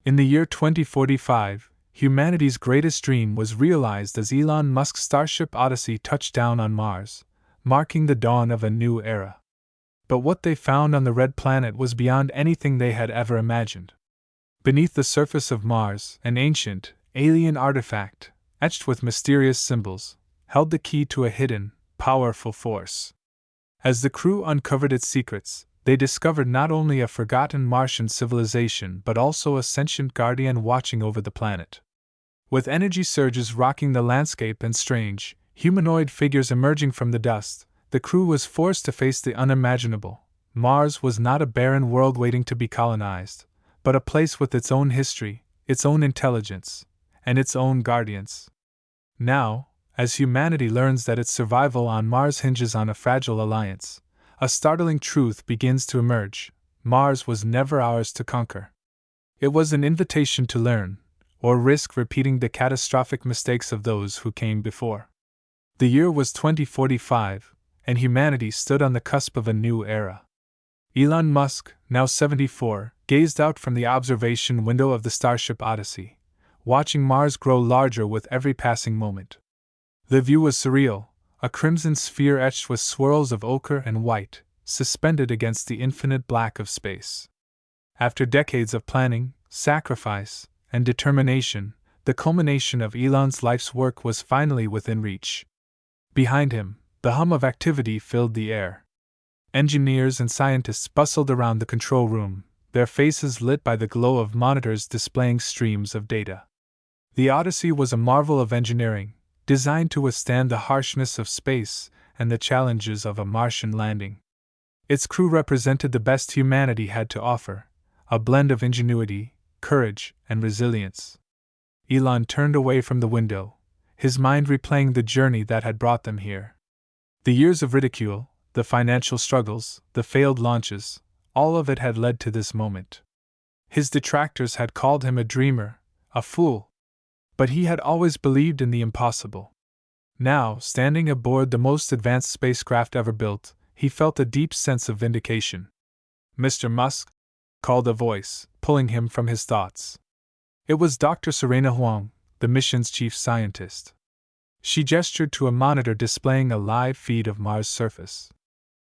In the year 2045, humanity's greatest dream was realized as Elon Musk's Starship Odyssey touched down on Mars, marking the dawn of a new era. But what they found on the red planet was beyond anything they had ever imagined. Beneath the surface of Mars, an ancient, alien artifact, etched with mysterious symbols, held the key to a hidden, powerful force. As the crew uncovered its secrets, they discovered not only a forgotten Martian civilization but also a sentient guardian watching over the planet. With energy surges rocking the landscape and strange, humanoid figures emerging from the dust, the crew was forced to face the unimaginable. Mars was not a barren world waiting to be colonized, but a place with its own history, its own intelligence, and its own guardians. Now, as humanity learns that its survival on Mars hinges on a fragile alliance, a startling truth begins to emerge: Mars was never ours to conquer. It was an invitation to learn, or risk repeating the catastrophic mistakes of those who came before. The year was 2045, and humanity stood on the cusp of a new era. Elon Musk, now 74, gazed out from the observation window of the Starship Odyssey, watching Mars grow larger with every passing moment. The view was surreal, a crimson sphere etched with swirls of ochre and white, suspended against the infinite black of space. After decades of planning, sacrifice, and determination, the culmination of Elon's life's work was finally within reach. Behind him, the hum of activity filled the air. Engineers and scientists bustled around the control room, their faces lit by the glow of monitors displaying streams of data. The Odyssey was a marvel of engineering, designed to withstand the harshness of space and the challenges of a Martian landing. Its crew represented the best humanity had to offer, a blend of ingenuity, courage, and resilience. Elon turned away from the window, his mind replaying the journey that had brought them here. The years of ridicule, the financial struggles, the failed launches, all of it had led to this moment. His detractors had called him a dreamer, a fool. But he had always believed in the impossible. Now, standing aboard the most advanced spacecraft ever built, he felt a deep sense of vindication. "Mr. Musk?" called a voice, pulling him from his thoughts. It was Dr. Serena Huang, the mission's chief scientist. She gestured to a monitor displaying a live feed of Mars' surface.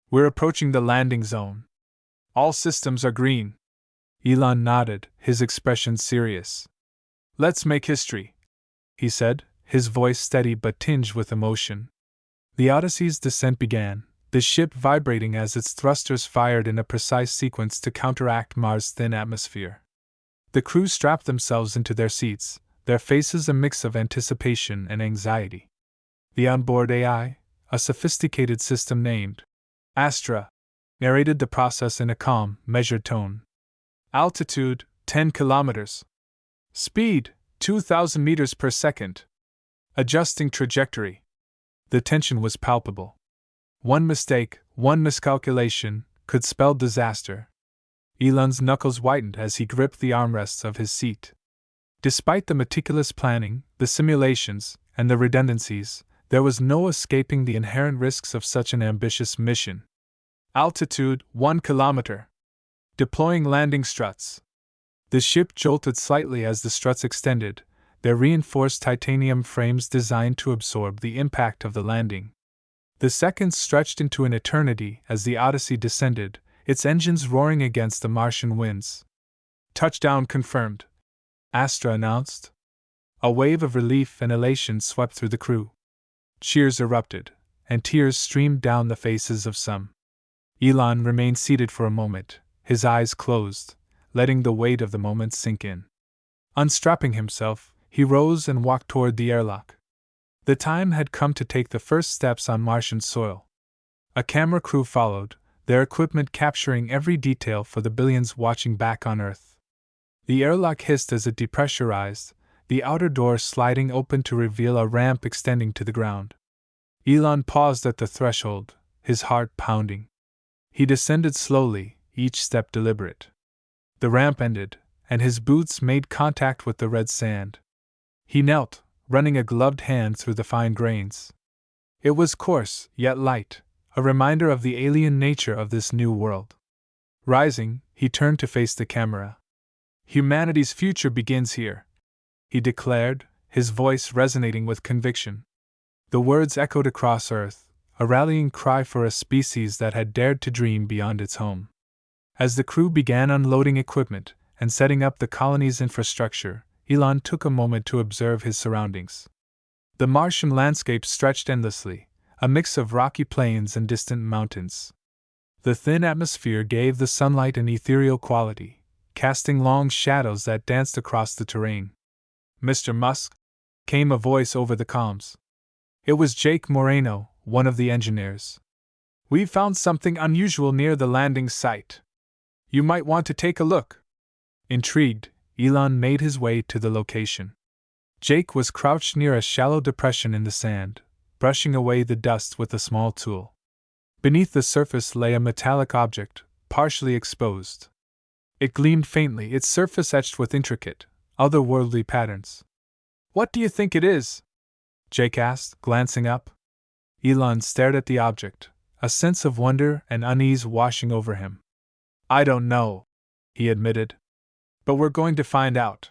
"We're approaching the landing zone. All systems are green." Elon nodded, his expression serious. "Let's make history," he said, his voice steady but tinged with emotion. The Odyssey's descent began, the ship vibrating as its thrusters fired in a precise sequence to counteract Mars' thin atmosphere. The crew strapped themselves into their seats, their faces a mix of anticipation and anxiety. The onboard AI, a sophisticated system named Astra, narrated the process in a calm, measured tone. Altitude, 10 kilometers. Speed, 2,000 meters per second. Adjusting trajectory. The tension was palpable. One mistake, one miscalculation, could spell disaster. Elon's knuckles whitened as he gripped the armrests of his seat. Despite the meticulous planning, the simulations, and the redundancies, there was no escaping the inherent risks of such an ambitious mission. Altitude, 1 kilometer. Deploying landing struts. The ship jolted slightly as the struts extended, their reinforced titanium frames designed to absorb the impact of the landing. The seconds stretched into an eternity as the Odyssey descended, its engines roaring against the Martian winds. "Touchdown confirmed," Astra announced. A wave of relief and elation swept through the crew. Cheers erupted, and tears streamed down the faces of some. Elon remained seated for a moment, his eyes closed, letting the weight of the moment sink in. Unstrapping himself, he rose and walked toward the airlock. The time had come to take the first steps on Martian soil. A camera crew followed, their equipment capturing every detail for the billions watching back on Earth. The airlock hissed as it depressurized, the outer door sliding open to reveal a ramp extending to the ground. Elon paused at the threshold, his heart pounding. He descended slowly, each step deliberate. The ramp ended, and his boots made contact with the red sand. He knelt, running a gloved hand through the fine grains. It was coarse, yet light, a reminder of the alien nature of this new world. Rising, he turned to face the camera. Humanity's future begins here, he declared, his voice resonating with conviction. The words echoed across Earth, a rallying cry for a species that had dared to dream beyond its home. As the crew began unloading equipment and setting up the colony's infrastructure, Elon took a moment to observe his surroundings. The Martian landscape stretched endlessly, a mix of rocky plains and distant mountains. The thin atmosphere gave the sunlight an ethereal quality, casting long shadows that danced across the terrain. "Mr. Musk," came a voice over the comms. It was Jake Moreno, one of the engineers. "We've found something unusual near the landing site. You might want to take a look." Intrigued, Elon made his way to the location. Jake was crouched near a shallow depression in the sand, brushing away the dust with a small tool. Beneath the surface lay a metallic object, partially exposed. It gleamed faintly, its surface etched with intricate, otherworldly patterns. "What do you think it is?" Jake asked, glancing up. Elon stared at the object, a sense of wonder and unease washing over him. "I don't know," he admitted. "But we're going to find out."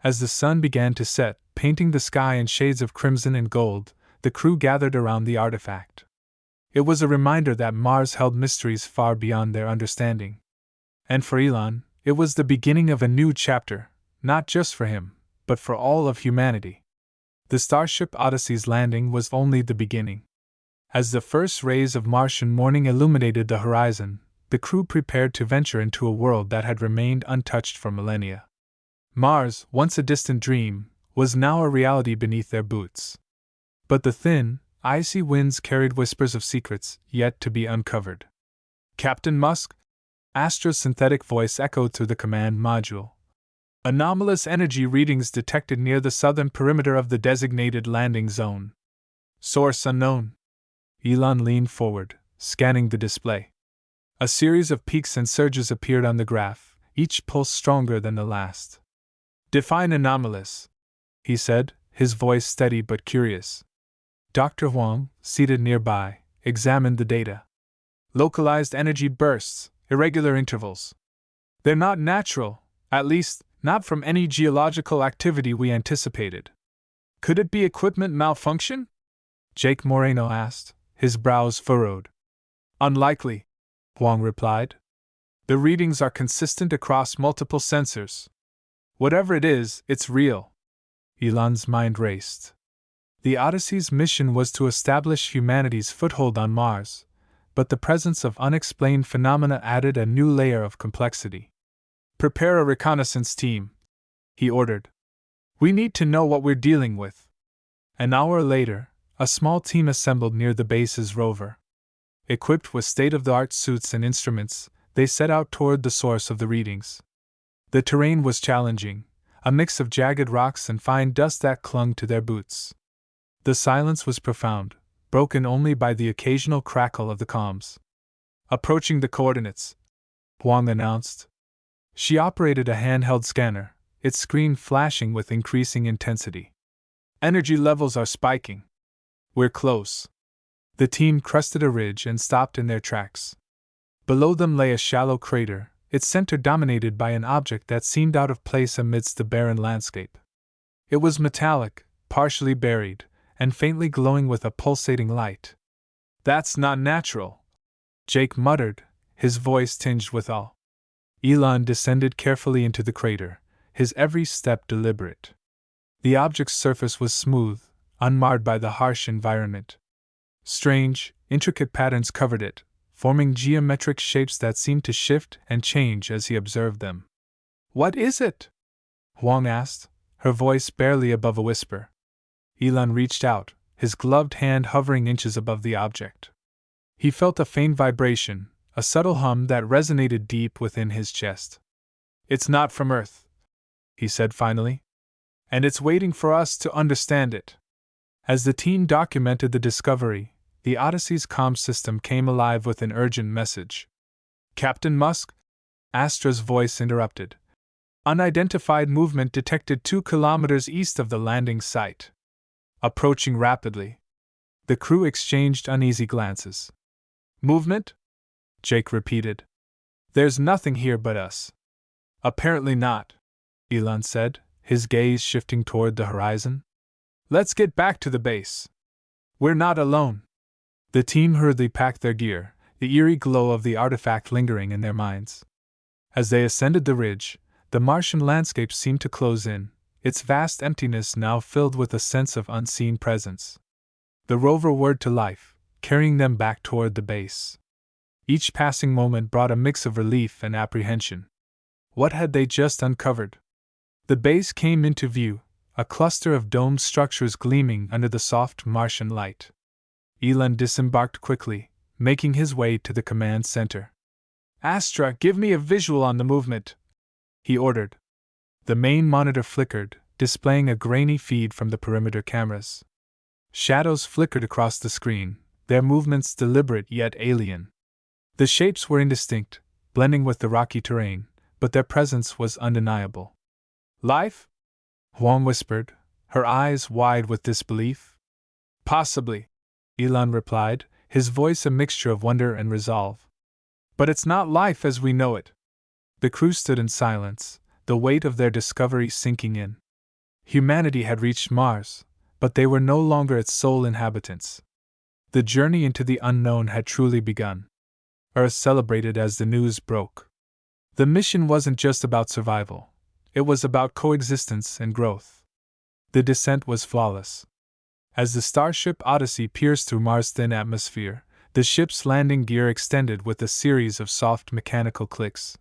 As the sun began to set, painting the sky in shades of crimson and gold, the crew gathered around the artifact. It was a reminder that Mars held mysteries far beyond their understanding. And for Elon, it was the beginning of a new chapter, not just for him, but for all of humanity. The Starship Odyssey's landing was only the beginning. As the first rays of Martian morning illuminated the horizon, the crew prepared to venture into a world that had remained untouched for millennia. Mars, once a distant dream, was now a reality beneath their boots. But the thin, icy winds carried whispers of secrets yet to be uncovered. "Captain Musk?" Astra's synthetic voice echoed through the command module. "Anomalous energy readings detected near the southern perimeter of the designated landing zone. Source unknown." Elon leaned forward, scanning the display. A series of peaks and surges appeared on the graph, each pulse stronger than the last. "Define anomalous," he said, his voice steady but curious. Dr. Huang, seated nearby, examined the data. "Localized energy bursts, irregular intervals. They're not natural, at least, not from any geological activity we anticipated." "Could it be equipment malfunction?" Jake Moreno asked, his brows furrowed. "Unlikely," Huang replied. "The readings are consistent across multiple sensors. Whatever it is, it's real." Elon's mind raced. The Odyssey's mission was to establish humanity's foothold on Mars, but the presence of unexplained phenomena added a new layer of complexity. "Prepare a reconnaissance team," he ordered. "We need to know what we're dealing with." An hour later, a small team assembled near the base's rover. Equipped with state-of-the-art suits and instruments, they set out toward the source of the readings. The terrain was challenging, a mix of jagged rocks and fine dust that clung to their boots. The silence was profound, broken only by the occasional crackle of the comms. "Approaching the coordinates," Huang announced. She operated a handheld scanner, its screen flashing with increasing intensity. "Energy levels are spiking. We're close." The team crested a ridge and stopped in their tracks. Below them lay a shallow crater, its center dominated by an object that seemed out of place amidst the barren landscape. It was metallic, partially buried, and faintly glowing with a pulsating light. "That's not natural," Jake muttered, his voice tinged with awe. Elon descended carefully into the crater, his every step deliberate. The object's surface was smooth, unmarred by the harsh environment. Strange, intricate patterns covered it, forming geometric shapes that seemed to shift and change as he observed them. "What is it?" Huang asked, her voice barely above a whisper. Elon reached out, his gloved hand hovering inches above the object. He felt a faint vibration, a subtle hum that resonated deep within his chest. "It's not from Earth," he said finally. "And it's waiting for us to understand it." As the team documented the discovery, the Odyssey's comm system came alive with an urgent message. "Captain Musk?" Astra's voice interrupted. "Unidentified movement detected 2 kilometers east of the landing site. Approaching rapidly." The crew exchanged uneasy glances. "Movement?" Jake repeated. "There's nothing here but us." "Apparently not," Elon said, his gaze shifting toward the horizon. Let's get back to the base. We're not alone. The team hurriedly packed their gear, the eerie glow of the artifact lingering in their minds. As they ascended the ridge, the Martian landscape seemed to close in, its vast emptiness now filled with a sense of unseen presence. The rover whirred to life, carrying them back toward the base. Each passing moment brought a mix of relief and apprehension. What had they just uncovered? The base came into view, a cluster of domed structures gleaming under the soft Martian light. Elon disembarked quickly, making his way to the command center. Astra, give me a visual on the movement, he ordered. The main monitor flickered, displaying a grainy feed from the perimeter cameras. Shadows flickered across the screen, their movements deliberate yet alien. The shapes were indistinct, blending with the rocky terrain, but their presence was undeniable. Life? Huang whispered, her eyes wide with disbelief. Possibly, Elon replied, his voice a mixture of wonder and resolve. But it's not life as we know it. The crew stood in silence, the weight of their discovery sinking in. Humanity had reached Mars, but they were no longer its sole inhabitants. The journey into the unknown had truly begun. Earth celebrated as the news broke. The mission wasn't just about survival, it was about coexistence and growth. The descent was flawless. As the Starship Odyssey pierced through Mars' thin atmosphere, the ship's landing gear extended with a series of soft mechanical clicks.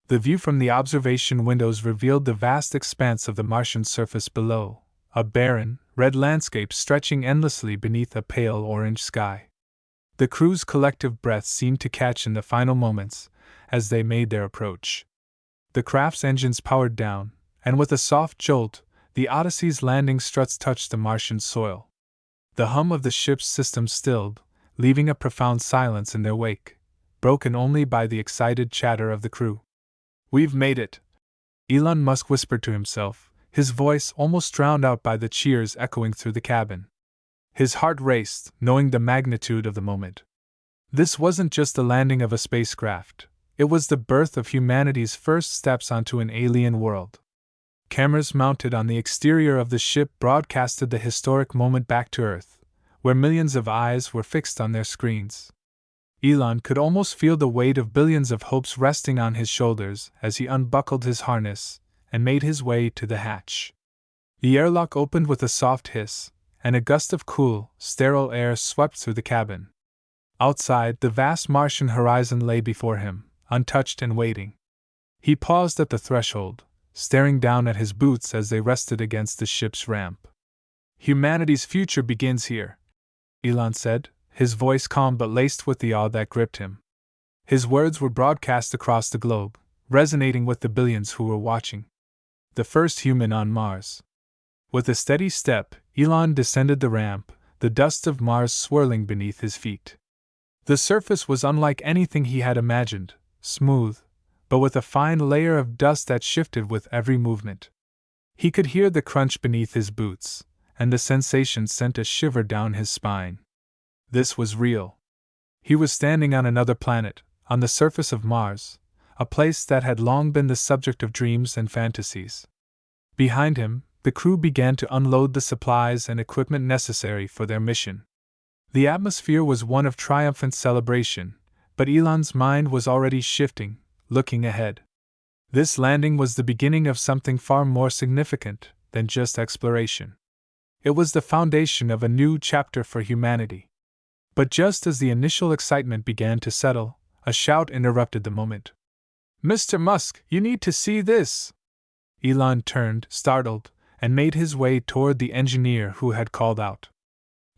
The view from the observation windows revealed the vast expanse of the Martian surface below, a barren, red landscape stretching endlessly beneath a pale orange sky. The crew's collective breath seemed to catch in the final moments as they made their approach. The craft's engines powered down, and with a soft jolt, the Odyssey's landing struts touched the Martian soil. The hum of the ship's system stilled, leaving a profound silence in their wake, broken only by the excited chatter of the crew. We've made it, Elon Musk whispered to himself, his voice almost drowned out by the cheers echoing through the cabin. His heart raced, knowing the magnitude of the moment. This wasn't just the landing of a spacecraft, it was the birth of humanity's first steps onto an alien world. Cameras mounted on the exterior of the ship broadcasted the historic moment back to Earth, where millions of eyes were fixed on their screens. Elon could almost feel the weight of billions of hopes resting on his shoulders as he unbuckled his harness and made his way to the hatch. The airlock opened with a soft hiss, and a gust of cool, sterile air swept through the cabin. Outside, the vast Martian horizon lay before him, untouched and waiting. He paused at the threshold, staring down at his boots as they rested against the ship's ramp. Humanity's future begins here, Elon said, his voice calm but laced with the awe that gripped him. His words were broadcast across the globe, resonating with the billions who were watching. The first human on Mars. With a steady step, Elon descended the ramp, the dust of Mars swirling beneath his feet. The surface was unlike anything he had imagined, smooth, but with a fine layer of dust that shifted with every movement. He could hear the crunch beneath his boots, and the sensation sent a shiver down his spine. This was real. He was standing on another planet, on the surface of Mars, a place that had long been the subject of dreams and fantasies. Behind him, the crew began to unload the supplies and equipment necessary for their mission. The atmosphere was one of triumphant celebration, but Elon's mind was already shifting, looking ahead. This landing was the beginning of something far more significant than just exploration. It was the foundation of a new chapter for humanity. But just as the initial excitement began to settle, a shout interrupted the moment. Mr. Musk, you need to see this! Elon turned, startled, and made his way toward the engineer who had called out.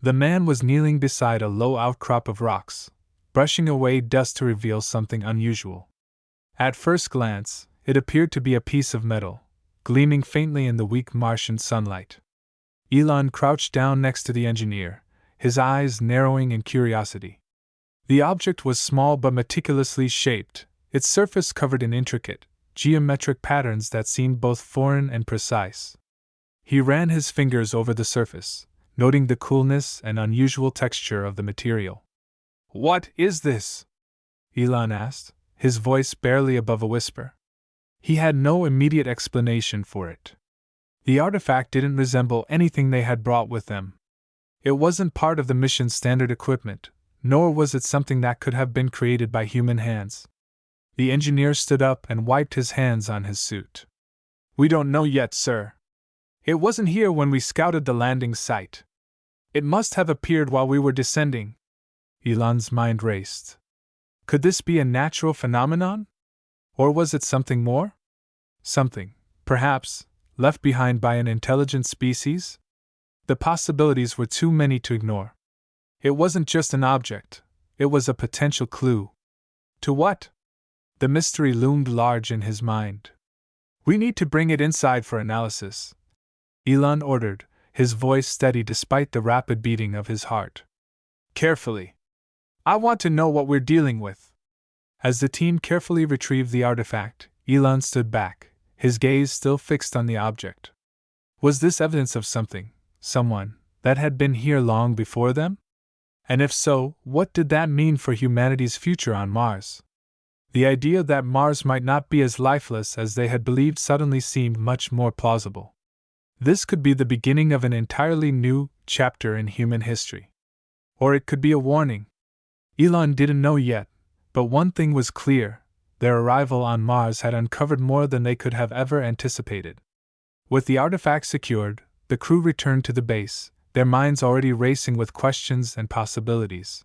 The man was kneeling beside a low outcrop of rocks, brushing away dust to reveal something unusual. At first glance, it appeared to be a piece of metal, gleaming faintly in the weak Martian sunlight. Elon crouched down next to the engineer, his eyes narrowing in curiosity. The object was small but meticulously shaped, its surface covered in intricate, geometric patterns that seemed both foreign and precise. He ran his fingers over the surface, noting the coolness and unusual texture of the material. What is this? Elon asked, his voice barely above a whisper. He had no immediate explanation for it. The artifact didn't resemble anything they had brought with them. It wasn't part of the mission's standard equipment, nor was it something that could have been created by human hands. The engineer stood up and wiped his hands on his suit. "We don't know yet, sir. It wasn't here when we scouted the landing site. It must have appeared while we were descending." Elon's mind raced. Could this be a natural phenomenon? Or was it something more? Something, perhaps, left behind by an intelligent species? The possibilities were too many to ignore. It wasn't just an object, it was a potential clue. To what? The mystery loomed large in his mind. "We need to bring it inside for analysis," Elon ordered, his voice steady despite the rapid beating of his heart. "Carefully. I want to know what we're dealing with." As the team carefully retrieved the artifact, Elon stood back, his gaze still fixed on the object. Was this evidence of something, someone, that had been here long before them? And if so, what did that mean for humanity's future on Mars? The idea that Mars might not be as lifeless as they had believed suddenly seemed much more plausible. This could be the beginning of an entirely new chapter in human history. Or it could be a warning. Elon didn't know yet, but one thing was clear: their arrival on Mars had uncovered more than they could have ever anticipated. With the artifact secured, the crew returned to the base, their minds already racing with questions and possibilities.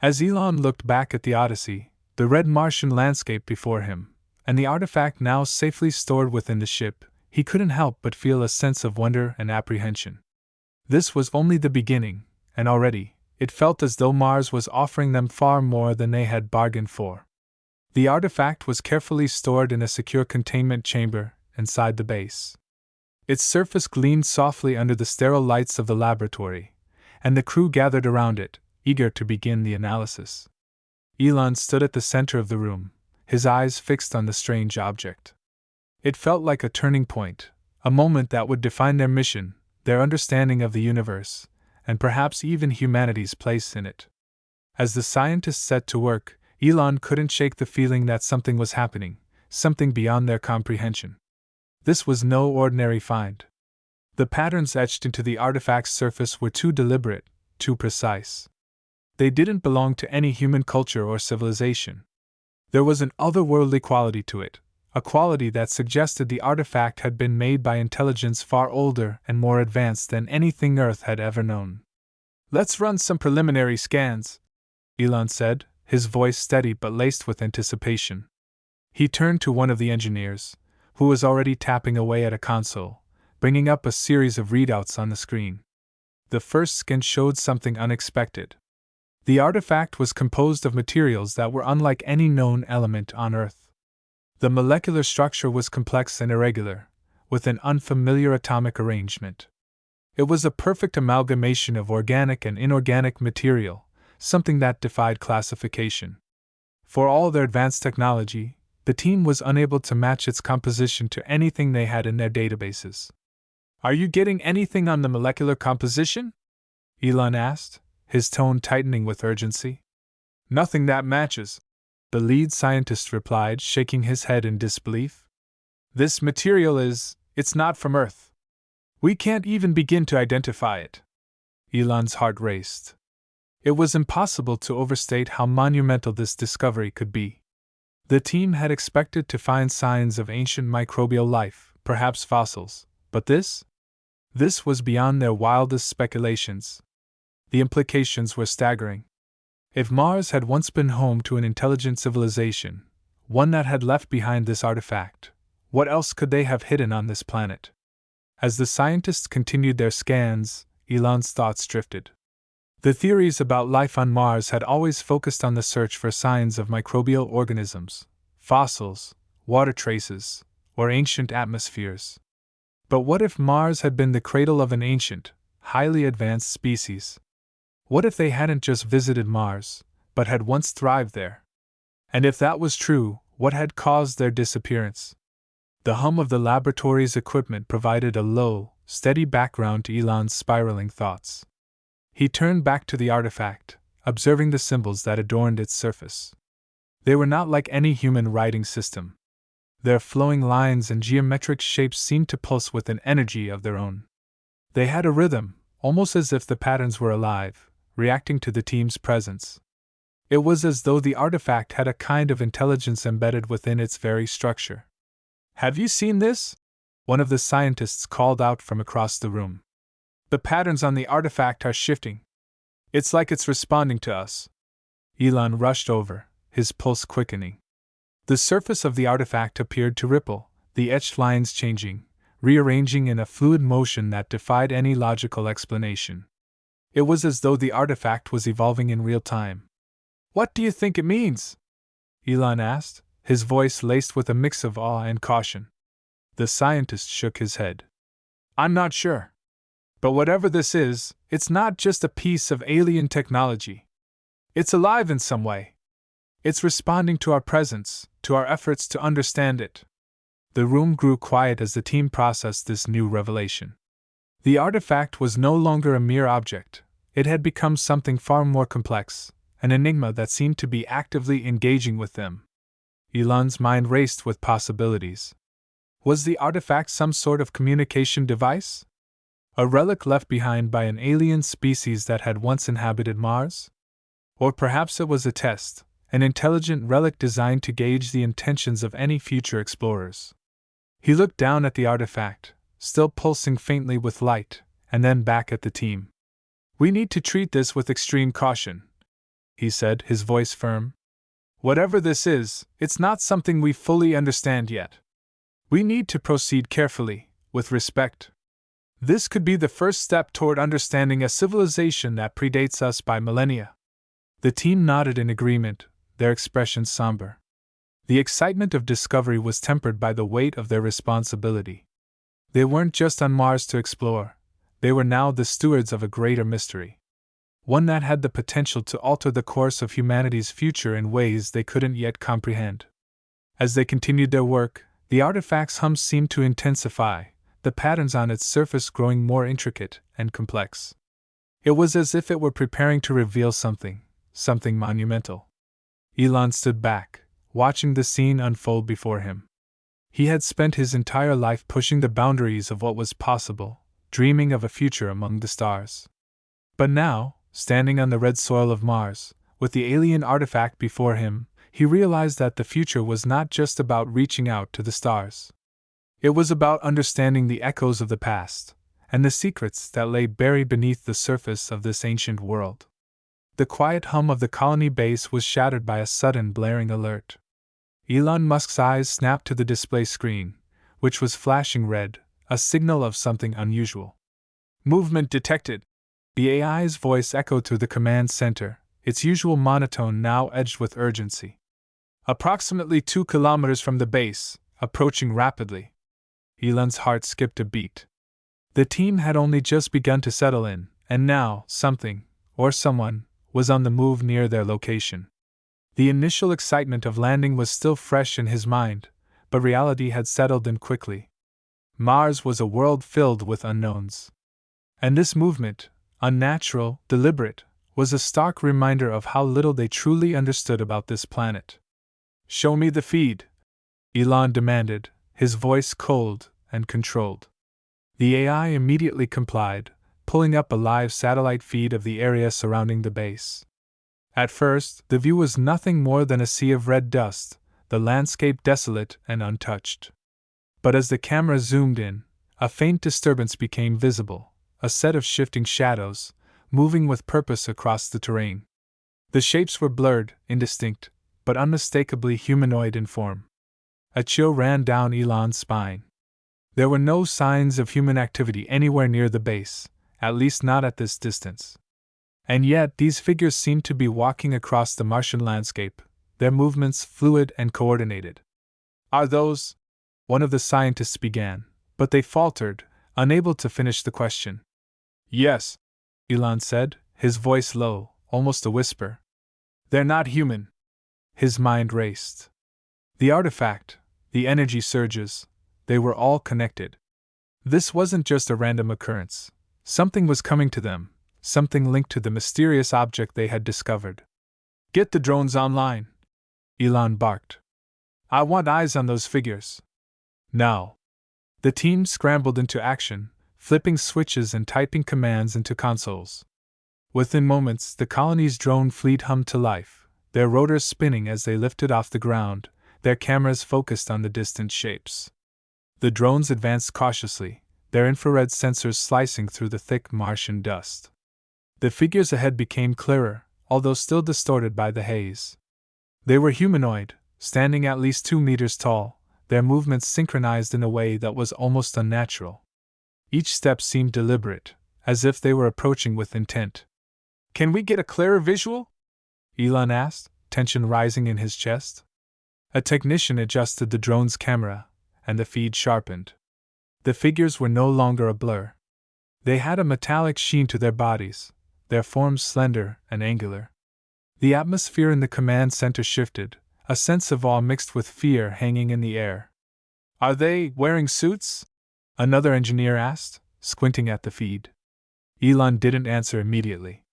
As Elon looked back at the Odyssey, the red Martian landscape before him, and the artifact now safely stored within the ship, he couldn't help but feel a sense of wonder and apprehension. This was only the beginning, and already, it felt as though Mars was offering them far more than they had bargained for. The artifact was carefully stored in a secure containment chamber inside the base. Its surface gleamed softly under the sterile lights of the laboratory, and the crew gathered around it, eager to begin the analysis. Elon stood at the center of the room, his eyes fixed on the strange object. It felt like a turning point, a moment that would define their mission, their understanding of the universe, and perhaps even humanity's place in it. As the scientists set to work, Elon couldn't shake the feeling that something was happening, something beyond their comprehension. This was no ordinary find. The patterns etched into the artifact's surface were too deliberate, too precise. They didn't belong to any human culture or civilization. There was an otherworldly quality to it, a quality that suggested the artifact had been made by intelligence far older and more advanced than anything Earth had ever known. "Let's run some preliminary scans," Elon said, his voice steady but laced with anticipation. He turned to one of the engineers, who was already tapping away at a console, bringing up a series of readouts on the screen. The first scan showed something unexpected. The artifact was composed of materials that were unlike any known element on Earth. The molecular structure was complex and irregular, with an unfamiliar atomic arrangement. It was a perfect amalgamation of organic and inorganic material, something that defied classification. For all their advanced technology, the team was unable to match its composition to anything they had in their databases. "Are you getting anything on the molecular composition?" Elon asked, his tone tightening with urgency. "Nothing that matches," the lead scientist replied, shaking his head in disbelief. "This material it's not from Earth. We can't even begin to identify it." Elon's heart raced. It was impossible to overstate how monumental this discovery could be. The team had expected to find signs of ancient microbial life, perhaps fossils, but this was beyond their wildest speculations. The implications were staggering. If Mars had once been home to an intelligent civilization, one that had left behind this artifact, what else could they have hidden on this planet? As the scientists continued their scans, Elon's thoughts drifted. The theories about life on Mars had always focused on the search for signs of microbial organisms, fossils, water traces, or ancient atmospheres. But what if Mars had been the cradle of an ancient, highly advanced species? What if they hadn't just visited Mars, but had once thrived there? And if that was true, what had caused their disappearance? The hum of the laboratory's equipment provided a low, steady background to Elon's spiraling thoughts. He turned back to the artifact, observing the symbols that adorned its surface. They were not like any human writing system. Their flowing lines and geometric shapes seemed to pulse with an energy of their own. They had a rhythm, almost as if the patterns were alive, reacting to the team's presence. It was as though the artifact had a kind of intelligence embedded within its very structure. "Have you seen this?" one of the scientists called out from across the room. "The patterns on the artifact are shifting. It's like it's responding to us." Elon rushed over, his pulse quickening. The surface of the artifact appeared to ripple, the etched lines changing, rearranging in a fluid motion that defied any logical explanation. It was as though the artifact was evolving in real time. "What do you think it means?" Elon asked, his voice laced with a mix of awe and caution. The scientist shook his head. "I'm not sure. But whatever this is, it's not just a piece of alien technology. It's alive in some way. It's responding to our presence, to our efforts to understand it." The room grew quiet as the team processed this new revelation. The artifact was no longer a mere object. It had become something far more complex, an enigma that seemed to be actively engaging with them. Elon's mind raced with possibilities. Was the artifact some sort of communication device? A relic left behind by an alien species that had once inhabited Mars? Or perhaps it was a test, an intelligent relic designed to gauge the intentions of any future explorers. He looked down at the artifact, still pulsing faintly with light, and then back at the team. "We need to treat this with extreme caution," he said, his voice firm. "Whatever this is, it's not something we fully understand yet. We need to proceed carefully, with respect. This could be the first step toward understanding a civilization that predates us by millennia." The team nodded in agreement, their expressions somber. The excitement of discovery was tempered by the weight of their responsibility. They weren't just on Mars to explore, they were now the stewards of a greater mystery. One that had the potential to alter the course of humanity's future in ways they couldn't yet comprehend. As they continued their work, the artifact's hum seemed to intensify, the patterns on its surface growing more intricate and complex. It was as if it were preparing to reveal something monumental. Elon stood back, watching the scene unfold before him. He had spent his entire life pushing the boundaries of what was possible, dreaming of a future among the stars. But now, standing on the red soil of Mars, with the alien artifact before him, he realized that the future was not just about reaching out to the stars. It was about understanding the echoes of the past, and the secrets that lay buried beneath the surface of this ancient world. The quiet hum of the colony base was shattered by a sudden blaring alert. Elon Musk's eyes snapped to the display screen, which was flashing red, a signal of something unusual. "Movement detected." The AI's voice echoed through the command center, its usual monotone now edged with urgency. "Approximately 2 kilometers from the base, approaching rapidly." Elon's heart skipped a beat. The team had only just begun to settle in, and now something, or someone, was on the move near their location. The initial excitement of landing was still fresh in his mind, but reality had settled in quickly. Mars was a world filled with unknowns. And this movement, unnatural, deliberate, was a stark reminder of how little they truly understood about this planet. "Show me the feed," Elon demanded, his voice cold and controlled. The AI immediately complied, pulling up a live satellite feed of the area surrounding the base. At first, the view was nothing more than a sea of red dust, the landscape desolate and untouched. But as the camera zoomed in, a faint disturbance became visible, a set of shifting shadows, moving with purpose across the terrain. The shapes were blurred, indistinct, but unmistakably humanoid in form. A chill ran down Elon's spine. There were no signs of human activity anywhere near the base, at least not at this distance. And yet these figures seemed to be walking across the Martian landscape, their movements fluid and coordinated. "Are those?" one of the scientists began, but they faltered, unable to finish the question. "Yes," Elon said, his voice low, almost a whisper. "They're not human." His mind raced. The artifact, the energy surges, they were all connected. This wasn't just a random occurrence. Something was coming to them, something linked to the mysterious object they had discovered. "Get the drones online," Elon barked. I want eyes on those figures. Now. The team scrambled into action, flipping switches and typing commands into consoles. Within moments, the colony's drone fleet hummed to life, their rotors spinning as they lifted off the ground, their cameras focused on the distant shapes. The drones advanced cautiously, their infrared sensors slicing through the thick Martian dust. The figures ahead became clearer, although still distorted by the haze. They were humanoid, standing at least 2 meters tall, their movements synchronized in a way that was almost unnatural. Each step seemed deliberate, as if they were approaching with intent. Can we get a clearer visual? Elon asked, tension rising in his chest. A technician adjusted the drone's camera, and the feed sharpened. The figures were no longer a blur. They had a metallic sheen to their bodies, their forms slender and angular. The atmosphere in the command center shifted, a sense of awe mixed with fear hanging in the air. Are they wearing suits? Another engineer asked, squinting at the feed. Elon didn't answer immediately.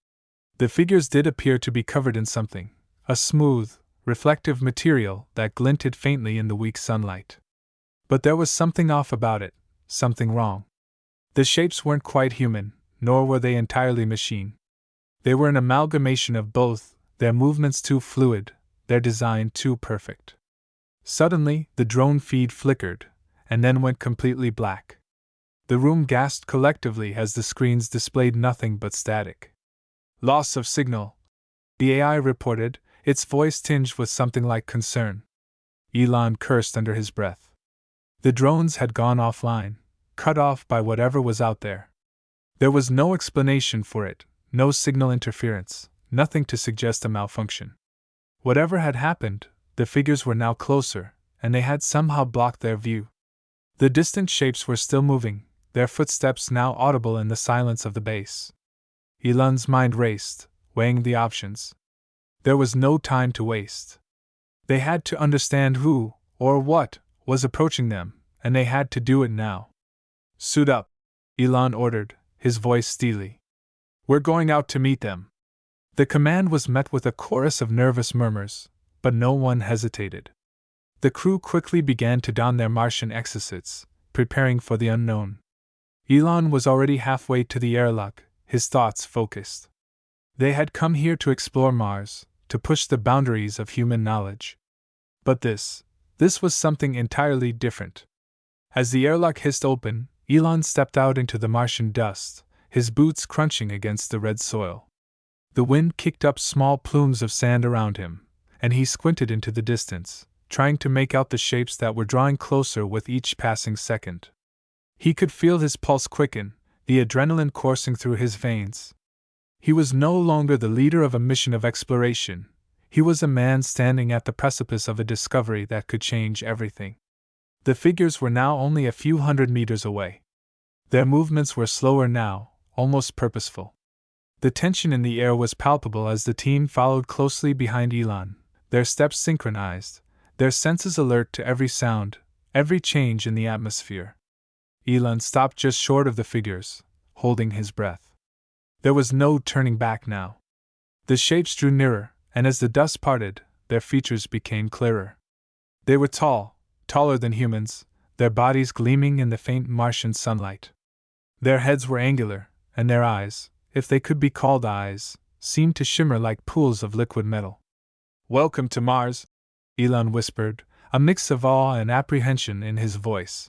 The figures did appear to be covered in something, a smooth, reflective material that glinted faintly in the weak sunlight. But there was something off about it, something wrong. The shapes weren't quite human, nor were they entirely machine. They were an amalgamation of both, their movements too fluid, their design too perfect. Suddenly, the drone feed flickered, and then went completely black. The room gasped collectively as the screens displayed nothing but static. Loss of signal, the AI reported, its voice tinged with something like concern. Elon cursed under his breath. The drones had gone offline, cut off by whatever was out there. There was no explanation for it, no signal interference, nothing to suggest a malfunction. Whatever had happened, the figures were now closer, and they had somehow blocked their view. The distant shapes were still moving, their footsteps now audible in the silence of the base. Elon's mind raced, weighing the options. There was no time to waste. They had to understand who, or what, was approaching them, and they had to do it now. Suit up, Elon ordered, his voice steely. We're going out to meet them. The command was met with a chorus of nervous murmurs, but no one hesitated. The crew quickly began to don their Martian exosuits, preparing for the unknown. Elon was already halfway to the airlock, his thoughts focused. They had come here to explore Mars, to push the boundaries of human knowledge. But this was something entirely different. As the airlock hissed open, Elon stepped out into the Martian dust, his boots crunching against the red soil. The wind kicked up small plumes of sand around him, and he squinted into the distance, trying to make out the shapes that were drawing closer with each passing second. He could feel his pulse quicken, the adrenaline coursing through his veins. He was no longer the leader of a mission of exploration. He was a man standing at the precipice of a discovery that could change everything. The figures were now only a few hundred meters away. Their movements were slower now, almost purposeful. The tension in the air was palpable as the team followed closely behind Elon, their steps synchronized, their senses alert to every sound, every change in the atmosphere. Elon stopped just short of the figures, holding his breath. There was no turning back now. The shapes drew nearer, and as the dust parted, their features became clearer. They were tall, taller than humans, their bodies gleaming in the faint Martian sunlight. Their heads were angular, and their eyes, if they could be called eyes, seemed to shimmer like pools of liquid metal. "Welcome to Mars," Elon whispered, a mix of awe and apprehension in his voice.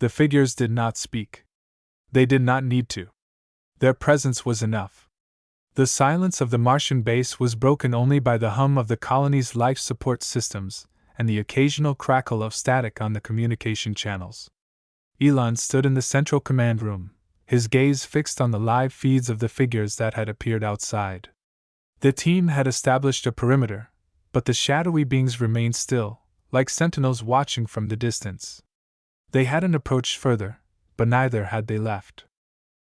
The figures did not speak. They did not need to. Their presence was enough. The silence of the Martian base was broken only by the hum of the colony's life support systems and the occasional crackle of static on the communication channels. Elon stood in the central command room, his gaze fixed on the live feeds of the figures that had appeared outside. The team had established a perimeter, but the shadowy beings remained still, like sentinels watching from the distance. They hadn't approached further, but neither had they left.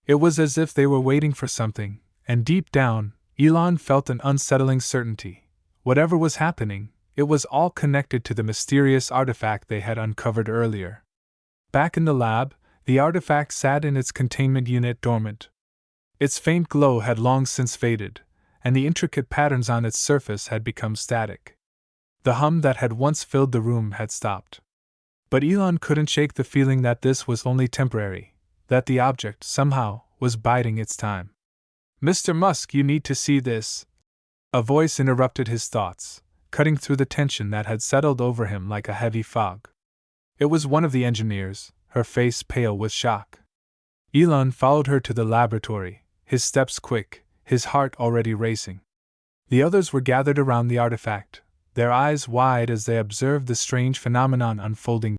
It was as if they were waiting for something, and deep down, Elon felt an unsettling certainty. Whatever was happening, it was all connected to the mysterious artifact they had uncovered earlier. Back in the lab, the artifact sat in its containment unit dormant. Its faint glow had long since faded, and the intricate patterns on its surface had become static. The hum that had once filled the room had stopped. But Elon couldn't shake the feeling that this was only temporary, that the object, somehow, was biding its time. "Mr. Musk, you need to see this." A voice interrupted his thoughts, cutting through the tension that had settled over him like a heavy fog. It was one of the engineers, her face pale with shock. Elon followed her to the laboratory, his steps quick, his heart already racing. The others were gathered around the artifact, their eyes wide as they observed the strange phenomenon unfolding